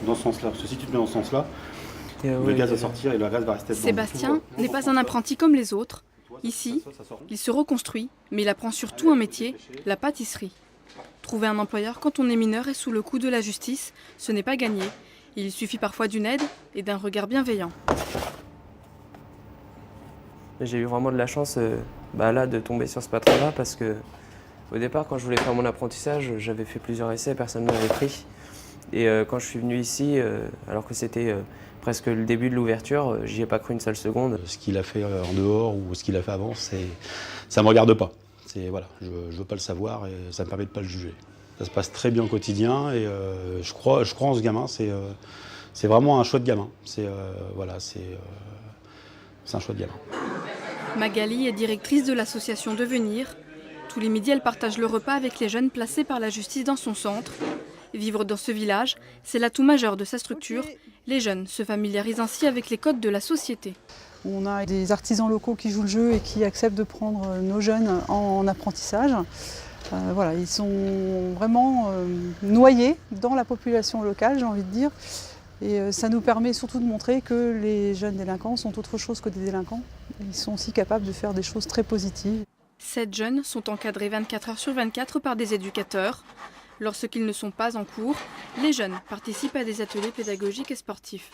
Dans ce sens-là, parce que si tu te mets dans ce sens-là, le gaz va sortir et le gaz va rester dedans. Sébastien n'est pas un apprenti comme les autres. Ici, il se reconstruit, mais il apprend surtout un métier, la pâtisserie. Trouver un employeur quand on est mineur et sous le coup de la justice, ce n'est pas gagné. Il suffit parfois d'une aide et d'un regard bienveillant. J'ai eu vraiment de la chance là, de tomber sur ce patron-là parce que au départ, quand je voulais faire mon apprentissage, j'avais fait plusieurs essais, personne ne m'avait pris. Et quand je suis venu ici, alors que c'était presque le début de l'ouverture, j'y ai pas cru une seule seconde. Ce qu'il a fait en dehors ou ce qu'il a fait avant, ça me regarde pas. Voilà, je veux pas le savoir et ça me permet de pas le juger. Ça se passe très bien au quotidien et je crois en ce gamin. C'est vraiment un chouette gamin. C'est un chouette gamin. Magali est directrice de l'association Devenir. Tous les midis, elle partage le repas avec les jeunes placés par la justice dans son centre. Vivre dans ce village, c'est l'atout majeur de sa structure. Les jeunes se familiarisent ainsi avec les codes de la société. On a des artisans locaux qui jouent le jeu et qui acceptent de prendre nos jeunes en apprentissage. Voilà, ils sont vraiment noyés dans la population locale, j'ai envie de dire. Et ça nous permet surtout de montrer que les jeunes délinquants sont autre chose que des délinquants. Ils sont aussi capables de faire des choses très positives. 7 jeunes sont encadrés 24 heures sur 24 par des éducateurs. Lorsqu'ils ne sont pas en cours, les jeunes participent à des ateliers pédagogiques et sportifs.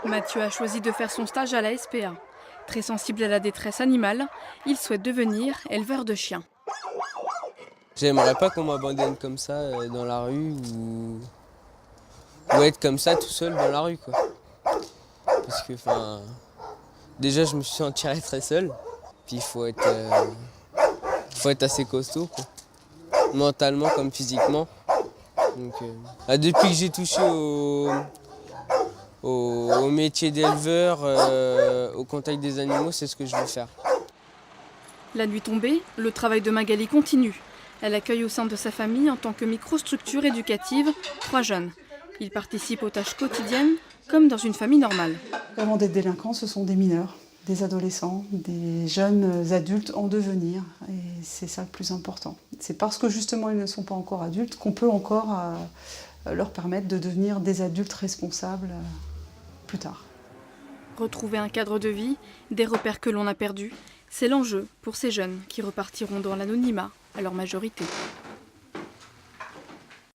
Mathieu a choisi de faire son stage à la SPA. Très sensible à la détresse animale, il souhaite devenir éleveur de chiens. J'aimerais pas qu'on m'abandonne comme ça dans la rue ou être comme ça tout seul dans la rue, quoi. Parce que déjà je me suis senti très seul. Puis il faut être assez costaud, quoi. Mentalement comme physiquement. Donc, depuis que j'ai touché au métier d'éleveur, au contact des animaux, c'est ce que je veux faire. La nuit tombée, le travail de Magali continue. Elle accueille au sein de sa famille en tant que microstructure éducative 3 jeunes. Ils participent aux tâches quotidiennes comme dans une famille normale. Avant d'être délinquants, ce sont des mineurs, des adolescents, des jeunes adultes en devenir. Et c'est ça le plus important. C'est parce que justement ils ne sont pas encore adultes qu'on peut encore leur permettre de devenir des adultes responsables plus tard. Retrouver un cadre de vie, des repères que l'on a perdus, c'est l'enjeu pour ces jeunes qui repartiront dans l'anonymat à leur majorité.